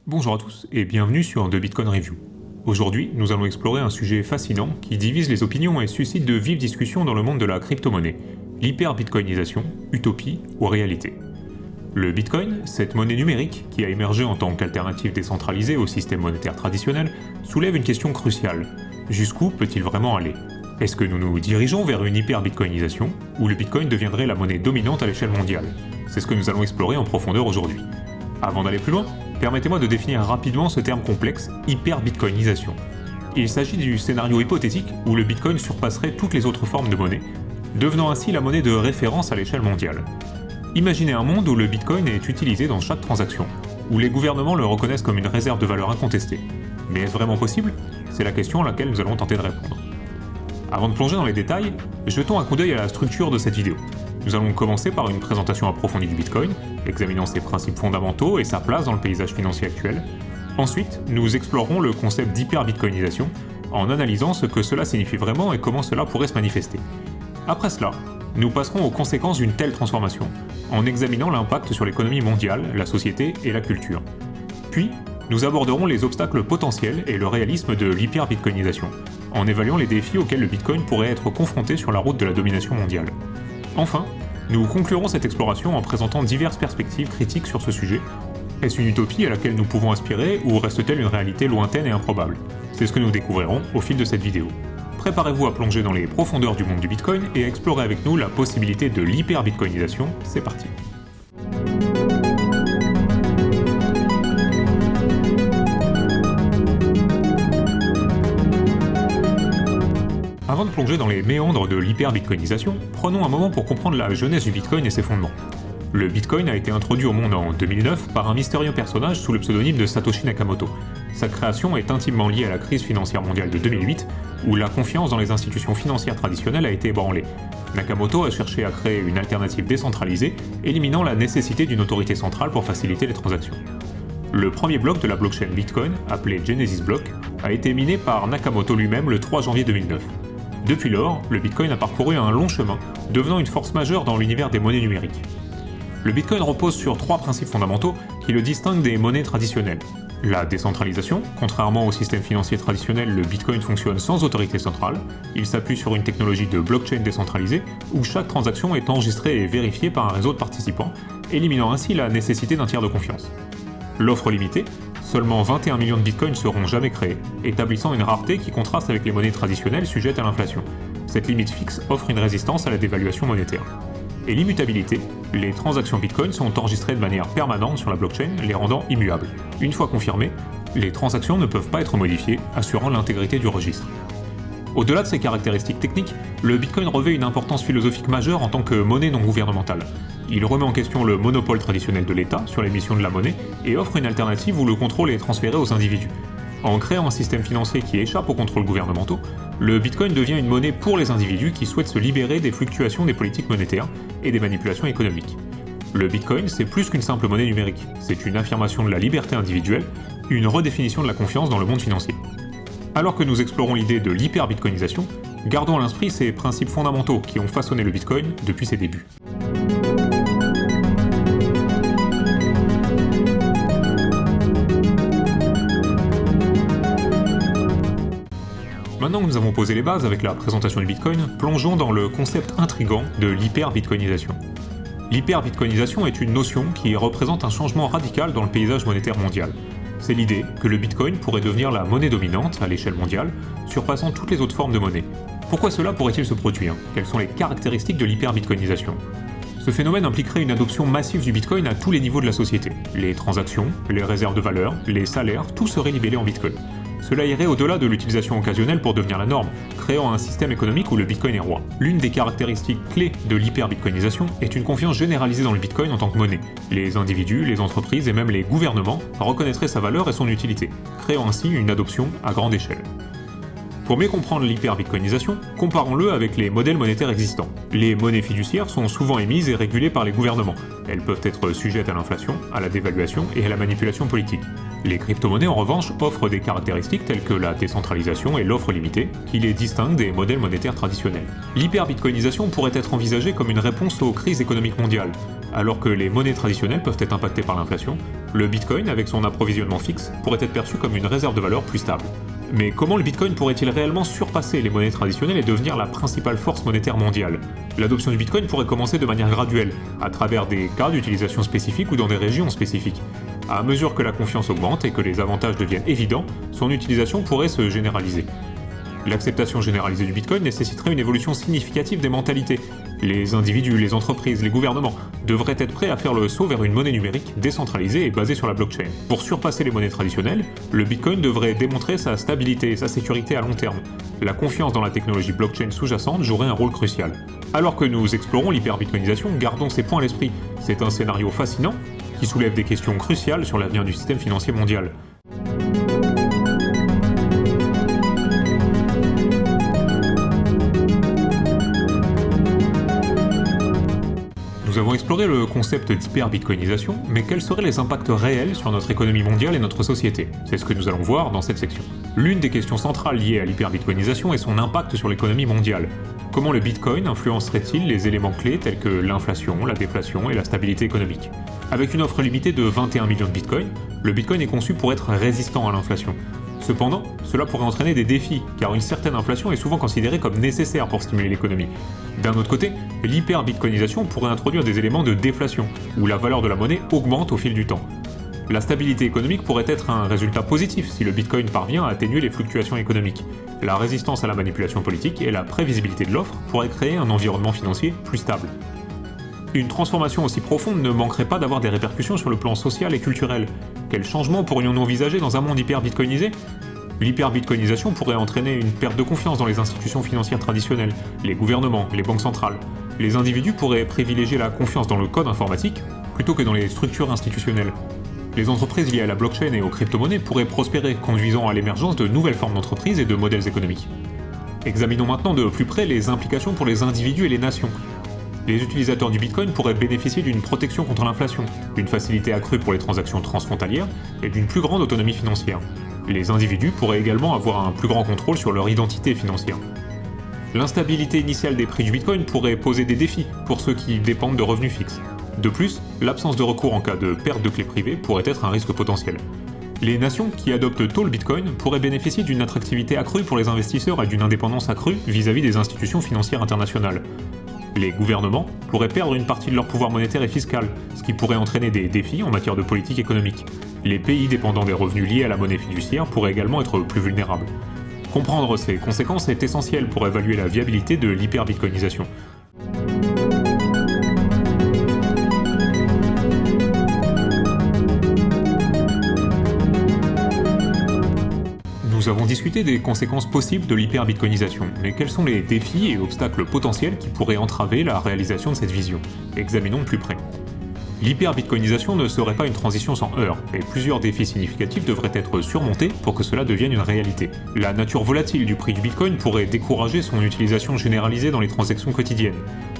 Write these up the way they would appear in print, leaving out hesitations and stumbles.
Bonjour à tous et bienvenue sur The Bitcoin Review. Aujourd'hui, nous allons explorer un sujet fascinant qui divise les opinions et suscite de vives discussions dans le monde de la crypto-monnaie, l'hyper-bitcoinisation, utopie ou réalité. Le Bitcoin, cette monnaie numérique qui a émergé en tant qu'alternative décentralisée au système monétaire traditionnel, soulève une question cruciale. Jusqu'où peut-il vraiment aller ? Est-ce que nous nous dirigeons vers une hyper-bitcoinisation, ou le Bitcoin deviendrait la monnaie dominante à l'échelle mondiale ? C'est ce que nous allons explorer en profondeur aujourd'hui. Avant d'aller plus loin, permettez-moi de définir rapidement ce terme complexe, hyper-bitcoinisation. Il s'agit du scénario hypothétique où le Bitcoin surpasserait toutes les autres formes de monnaie, devenant ainsi la monnaie de référence à l'échelle mondiale. Imaginez un monde où le Bitcoin est utilisé dans chaque transaction, où les gouvernements le reconnaissent comme une réserve de valeur incontestée. Mais est-ce vraiment possible ? C'est la question à laquelle nous allons tenter de répondre. Avant de plonger dans les détails, jetons un coup d'œil à la structure de cette vidéo. Nous allons commencer par une présentation approfondie du Bitcoin, examinant ses principes fondamentaux et sa place dans le paysage financier actuel. Ensuite, nous explorerons le concept d'hyper-bitcoinisation, en analysant ce que cela signifie vraiment et comment cela pourrait se manifester. Après cela, nous passerons aux conséquences d'une telle transformation, en examinant l'impact sur l'économie mondiale, la société et la culture. Puis, nous aborderons les obstacles potentiels et le réalisme de l'hyper-bitcoinisation, en évaluant les défis auxquels le Bitcoin pourrait être confronté sur la route de la domination mondiale. Enfin, nous conclurons cette exploration en présentant diverses perspectives critiques sur ce sujet. Est-ce une utopie à laquelle nous pouvons aspirer ou reste-t-elle une réalité lointaine et improbable ? C'est ce que nous découvrirons au fil de cette vidéo. Préparez-vous à plonger dans les profondeurs du monde du Bitcoin et à explorer avec nous la possibilité de l'hyper-bitcoinisation. C'est parti. Avant de plonger dans les méandres de l'hyper-bitcoinisation, prenons un moment pour comprendre la jeunesse du Bitcoin et ses fondements. Le Bitcoin a été introduit au monde en 2009 par un mystérieux personnage sous le pseudonyme de Satoshi Nakamoto. Sa création est intimement liée à la crise financière mondiale de 2008, où la confiance dans les institutions financières traditionnelles a été ébranlée. Nakamoto a cherché à créer une alternative décentralisée, éliminant la nécessité d'une autorité centrale pour faciliter les transactions. Le premier bloc de la blockchain Bitcoin, appelé Genesis Block, a été miné par Nakamoto lui-même le 3 janvier 2009. Depuis lors, le Bitcoin a parcouru un long chemin, devenant une force majeure dans l'univers des monnaies numériques. Le Bitcoin repose sur trois principes fondamentaux qui le distinguent des monnaies traditionnelles. La décentralisation, contrairement au système financier traditionnel, le Bitcoin fonctionne sans autorité centrale. Il s'appuie sur une technologie de blockchain décentralisée où chaque transaction est enregistrée et vérifiée par un réseau de participants, éliminant ainsi la nécessité d'un tiers de confiance. L'offre limitée, seulement 21 millions de bitcoins seront jamais créés, établissant une rareté qui contraste avec les monnaies traditionnelles sujettes à l'inflation. Cette limite fixe offre une résistance à la dévaluation monétaire. Et l'immutabilité, les transactions bitcoin sont enregistrées de manière permanente sur la blockchain, les rendant immuables. Une fois confirmées, les transactions ne peuvent pas être modifiées, assurant l'intégrité du registre. Au-delà de ces caractéristiques techniques, le Bitcoin revêt une importance philosophique majeure en tant que monnaie non gouvernementale. Il remet en question le monopole traditionnel de l'État sur l'émission de la monnaie et offre une alternative où le contrôle est transféré aux individus. En créant un système financier qui échappe aux contrôles gouvernementaux, le Bitcoin devient une monnaie pour les individus qui souhaitent se libérer des fluctuations des politiques monétaires et des manipulations économiques. Le Bitcoin, c'est plus qu'une simple monnaie numérique, c'est une affirmation de la liberté individuelle, une redéfinition de la confiance dans le monde financier. Alors que nous explorons l'idée de l'hyper-bitcoinisation, gardons à l'esprit ces principes fondamentaux qui ont façonné le Bitcoin depuis ses débuts. Maintenant que nous avons posé les bases avec la présentation du Bitcoin, plongeons dans le concept intrigant de l'hyper-bitcoinisation. L'hyper-bitcoinisation est une notion qui représente un changement radical dans le paysage monétaire mondial. C'est l'idée que le Bitcoin pourrait devenir la monnaie dominante à l'échelle mondiale, surpassant toutes les autres formes de monnaie. Pourquoi cela pourrait-il se produire ? Quelles sont les caractéristiques de l'hyper-bitcoinisation ? Ce phénomène impliquerait une adoption massive du Bitcoin à tous les niveaux de la société. Les transactions, les réserves de valeur, les salaires, tout serait libellé en Bitcoin. Cela irait au-delà de l'utilisation occasionnelle pour devenir la norme, créant un système économique où le Bitcoin est roi. L'une des caractéristiques clés de l'hyper-bitcoinisation est une confiance généralisée dans le Bitcoin en tant que monnaie. Les individus, les entreprises et même les gouvernements reconnaîtraient sa valeur et son utilité, créant ainsi une adoption à grande échelle. Pour mieux comprendre l'hyper-bitcoinisation, comparons-le avec les modèles monétaires existants. Les monnaies fiduciaires sont souvent émises et régulées par les gouvernements. Elles peuvent être sujettes à l'inflation, à la dévaluation et à la manipulation politique. Les crypto-monnaies en revanche offrent des caractéristiques telles que la décentralisation et l'offre limitée, qui les distinguent des modèles monétaires traditionnels. L'hyper-bitcoinisation pourrait être envisagée comme une réponse aux crises économiques mondiales. Alors que les monnaies traditionnelles peuvent être impactées par l'inflation, le bitcoin, avec son approvisionnement fixe, pourrait être perçu comme une réserve de valeur plus stable. Mais comment le bitcoin pourrait-il réellement surpasser les monnaies traditionnelles et devenir la principale force monétaire mondiale? L'adoption du bitcoin pourrait commencer de manière graduelle, à travers des cas d'utilisation spécifiques ou dans des régions spécifiques. À mesure que la confiance augmente et que les avantages deviennent évidents, son utilisation pourrait se généraliser. L'acceptation généralisée du bitcoin nécessiterait une évolution significative des mentalités. Les individus, les entreprises, les gouvernements devraient être prêts à faire le saut vers une monnaie numérique décentralisée et basée sur la blockchain. Pour surpasser les monnaies traditionnelles, le bitcoin devrait démontrer sa stabilité et sa sécurité à long terme. La confiance dans la technologie blockchain sous-jacente jouerait un rôle crucial. Alors que nous explorons l'hyper-bitcoinisation, gardons ces points à l'esprit. C'est un scénario fascinant qui soulève des questions cruciales sur l'avenir du système financier mondial. Nous avons exploré le concept d'hyper-bitcoinisation, mais quels seraient les impacts réels sur notre économie mondiale et notre société? C'est ce que nous allons voir dans cette section. L'une des questions centrales liées à l'hyper-bitcoinisation est son impact sur l'économie mondiale. Comment le bitcoin influencerait-il les éléments clés tels que l'inflation, la déflation et la stabilité économique? Avec une offre limitée de 21 millions de bitcoins, le bitcoin est conçu pour être résistant à l'inflation. Cependant, cela pourrait entraîner des défis, car une certaine inflation est souvent considérée comme nécessaire pour stimuler l'économie. D'un autre côté, l'hyper-bitcoinisation pourrait introduire des éléments de déflation, où la valeur de la monnaie augmente au fil du temps. La stabilité économique pourrait être un résultat positif si le bitcoin parvient à atténuer les fluctuations économiques. La résistance à la manipulation politique et la prévisibilité de l'offre pourraient créer un environnement financier plus stable. Une transformation aussi profonde ne manquerait pas d'avoir des répercussions sur le plan social et culturel. Quels changements pourrions-nous envisager dans un monde hyper-bitcoinisé? L'hyper-bitcoinisation pourrait entraîner une perte de confiance dans les institutions financières traditionnelles, les gouvernements, les banques centrales. Les individus pourraient privilégier la confiance dans le code informatique plutôt que dans les structures institutionnelles. Les entreprises liées à la blockchain et aux crypto-monnaies pourraient prospérer, conduisant à l'émergence de nouvelles formes d'entreprises et de modèles économiques. Examinons maintenant de plus près les implications pour les individus et les nations. Les utilisateurs du Bitcoin pourraient bénéficier d'une protection contre l'inflation, d'une facilité accrue pour les transactions transfrontalières et d'une plus grande autonomie financière. Les individus pourraient également avoir un plus grand contrôle sur leur identité financière. L'instabilité initiale des prix du Bitcoin pourrait poser des défis pour ceux qui dépendent de revenus fixes. De plus, l'absence de recours en cas de perte de clés privées pourrait être un risque potentiel. Les nations qui adoptent tôt le Bitcoin pourraient bénéficier d'une attractivité accrue pour les investisseurs et d'une indépendance accrue vis-à-vis des institutions financières internationales. Les gouvernements pourraient perdre une partie de leur pouvoir monétaire et fiscal, ce qui pourrait entraîner des défis en matière de politique économique. Les pays dépendant des revenus liés à la monnaie fiduciaire pourraient également être plus vulnérables. Comprendre ces conséquences est essentiel pour évaluer la viabilité de l'hyper-bitcoinisation. Nous avons discuté des conséquences possibles de l'hyper-bitcoinisation, mais quels sont les défis et obstacles potentiels qui pourraient entraver la réalisation de cette vision? Examinons de plus près. L'hyper-bitcoinisation ne serait pas une transition sans heurts, et plusieurs défis significatifs devraient être surmontés pour que cela devienne une réalité. La nature volatile du prix du Bitcoin pourrait décourager son utilisation généralisée dans les transactions quotidiennes.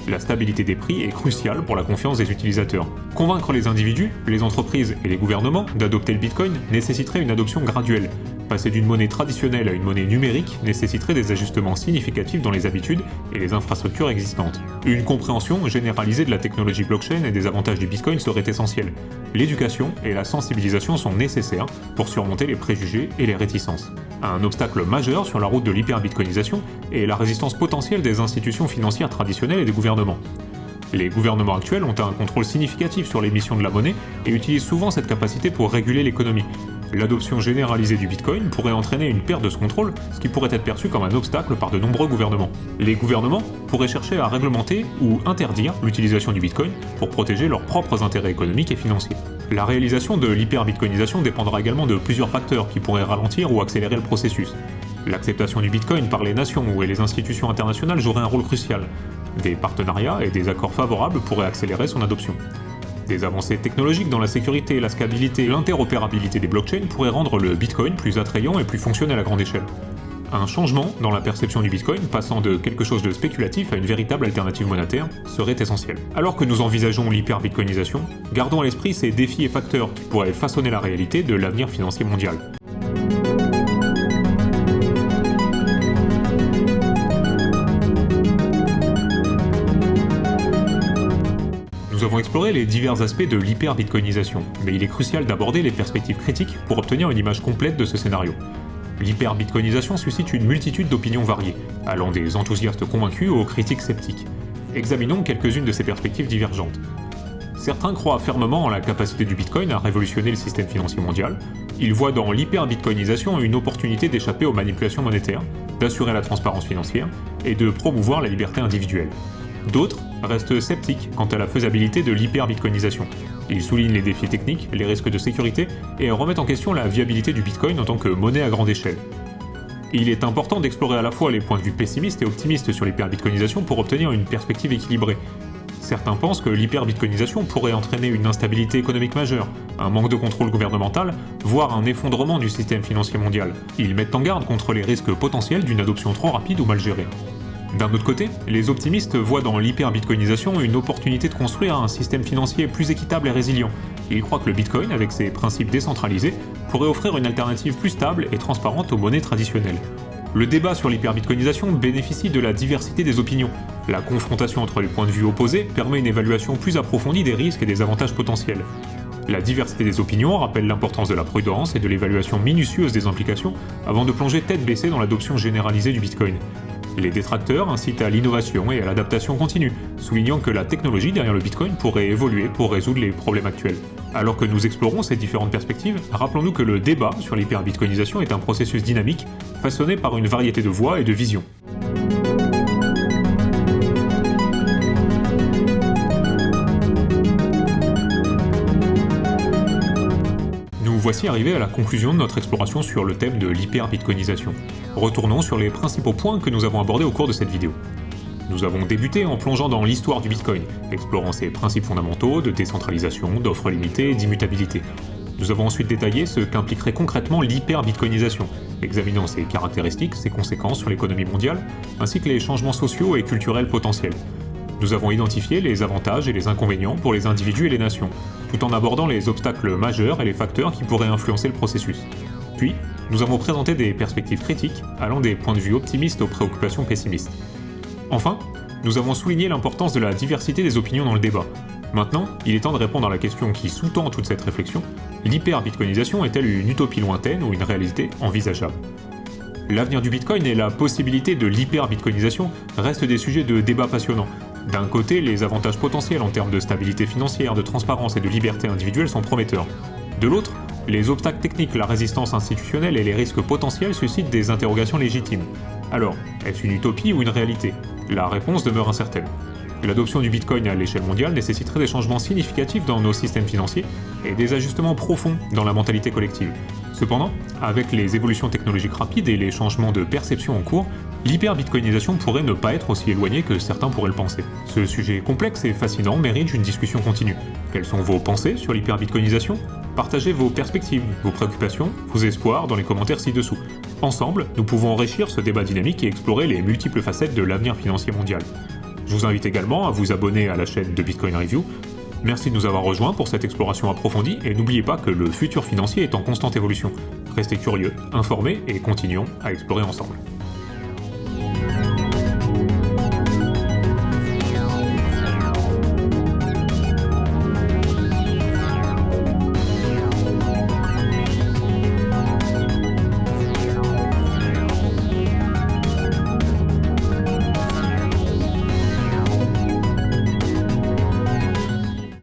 La stabilité des prix est cruciale pour la confiance des utilisateurs. Convaincre les individus, les entreprises et les gouvernements d'adopter le Bitcoin nécessiterait une adoption graduelle. Passer d'une monnaie traditionnelle à une monnaie numérique nécessiterait des ajustements significatifs dans les habitudes et les infrastructures existantes. Une compréhension généralisée de la technologie blockchain et des avantages du Bitcoin serait essentielle. L'éducation et la sensibilisation sont nécessaires pour surmonter les préjugés et les réticences. Un obstacle majeur sur la route de l'hyper-bitcoinisation est la résistance potentielle des institutions financières traditionnelles et des gouvernements. Les gouvernements actuels ont un contrôle significatif sur l'émission de la monnaie et utilisent souvent cette capacité pour réguler l'économie. L'adoption généralisée du Bitcoin pourrait entraîner une perte de ce contrôle, ce qui pourrait être perçu comme un obstacle par de nombreux gouvernements. Les gouvernements pourraient chercher à réglementer ou interdire l'utilisation du Bitcoin pour protéger leurs propres intérêts économiques et financiers. La réalisation de l'hyper-bitcoinisation dépendra également de plusieurs facteurs qui pourraient ralentir ou accélérer le processus. L'acceptation du Bitcoin par les nations et les institutions internationales jouerait un rôle crucial. Des partenariats et des accords favorables pourraient accélérer son adoption. Des avancées technologiques dans la sécurité, la scalabilité et l'interopérabilité des blockchains pourraient rendre le Bitcoin plus attrayant et plus fonctionnel à grande échelle. Un changement dans la perception du Bitcoin, passant de quelque chose de spéculatif à une véritable alternative monétaire, serait essentiel. Alors que nous envisageons l'hyper-bitcoinisation, gardons à l'esprit ces défis et facteurs qui pourraient façonner la réalité de l'avenir financier mondial. Nous avons exploré les divers aspects de l'hyper-bitcoinisation, mais il est crucial d'aborder les perspectives critiques pour obtenir une image complète de ce scénario. L'hyper-bitcoinisation suscite une multitude d'opinions variées, allant des enthousiastes convaincus aux critiques sceptiques. Examinons quelques-unes de ces perspectives divergentes. Certains croient fermement en la capacité du Bitcoin à révolutionner le système financier mondial. Ils voient dans l'hyper-bitcoinisation une opportunité d'échapper aux manipulations monétaires, d'assurer la transparence financière et de promouvoir la liberté individuelle. D'autres restent sceptiques quant à la faisabilité de l'hyper-bitcoinisation. Ils soulignent les défis techniques, les risques de sécurité et remettent en question la viabilité du Bitcoin en tant que monnaie à grande échelle. Il est important d'explorer à la fois les points de vue pessimistes et optimistes sur l'hyper-bitcoinisation pour obtenir une perspective équilibrée. Certains pensent que l'hyper-bitcoinisation pourrait entraîner une instabilité économique majeure, un manque de contrôle gouvernemental, voire un effondrement du système financier mondial. Ils mettent en garde contre les risques potentiels d'une adoption trop rapide ou mal gérée. D'un autre côté, les optimistes voient dans l'hyper-bitcoinisation une opportunité de construire un système financier plus équitable et résilient. Ils croient que le Bitcoin, avec ses principes décentralisés, pourrait offrir une alternative plus stable et transparente aux monnaies traditionnelles. Le débat sur l'hyper-bitcoinisation bénéficie de la diversité des opinions. La confrontation entre les points de vue opposés permet une évaluation plus approfondie des risques et des avantages potentiels. La diversité des opinions rappelle l'importance de la prudence et de l'évaluation minutieuse des implications avant de plonger tête baissée dans l'adoption généralisée du Bitcoin. Les détracteurs incitent à l'innovation et à l'adaptation continue, soulignant que la technologie derrière le Bitcoin pourrait évoluer pour résoudre les problèmes actuels. Alors que nous explorons ces différentes perspectives, rappelons-nous que le débat sur l'hyper-bitcoinisation est un processus dynamique, façonné par une variété de voix et de visions. Voici arrivé à la conclusion de notre exploration sur le thème de l'hyper-bitcoinisation. Retournons sur les principaux points que nous avons abordés au cours de cette vidéo. Nous avons débuté en plongeant dans l'histoire du Bitcoin, explorant ses principes fondamentaux de décentralisation, d'offres limitées et d'immutabilité. Nous avons ensuite détaillé ce qu'impliquerait concrètement l'hyper-bitcoinisation, examinant ses caractéristiques, ses conséquences sur l'économie mondiale, ainsi que les changements sociaux et culturels potentiels. Nous avons identifié les avantages et les inconvénients pour les individus et les nations, tout en abordant les obstacles majeurs et les facteurs qui pourraient influencer le processus. Puis, nous avons présenté des perspectives critiques, allant des points de vue optimistes aux préoccupations pessimistes. Enfin, nous avons souligné l'importance de la diversité des opinions dans le débat. Maintenant, il est temps de répondre à la question qui sous-tend toute cette réflexion: l'hyper-bitcoinisation est-elle une utopie lointaine ou une réalité envisageable ? L'avenir du Bitcoin et la possibilité de l'hyper-bitcoinisation restent des sujets de débat passionnants. D'un côté, les avantages potentiels en termes de stabilité financière, de transparence et de liberté individuelle sont prometteurs. De l'autre, les obstacles techniques, la résistance institutionnelle et les risques potentiels suscitent des interrogations légitimes. Alors, est-ce une utopie ou une réalité ? La réponse demeure incertaine. L'adoption du Bitcoin à l'échelle mondiale nécessiterait des changements significatifs dans nos systèmes financiers et des ajustements profonds dans la mentalité collective. Cependant, avec les évolutions technologiques rapides et les changements de perception en cours, l'hyper-bitcoinisation pourrait ne pas être aussi éloignée que certains pourraient le penser. Ce sujet complexe et fascinant mérite une discussion continue. Quelles sont vos pensées sur l'hyper-bitcoinisation ? Partagez vos perspectives, vos préoccupations, vos espoirs dans les commentaires ci-dessous. Ensemble, nous pouvons enrichir ce débat dynamique et explorer les multiples facettes de l'avenir financier mondial. Je vous invite également à vous abonner à la chaîne de Bitcoin Review. Merci de nous avoir rejoints pour cette exploration approfondie et n'oubliez pas que le futur financier est en constante évolution. Restez curieux, informés et continuons à explorer ensemble.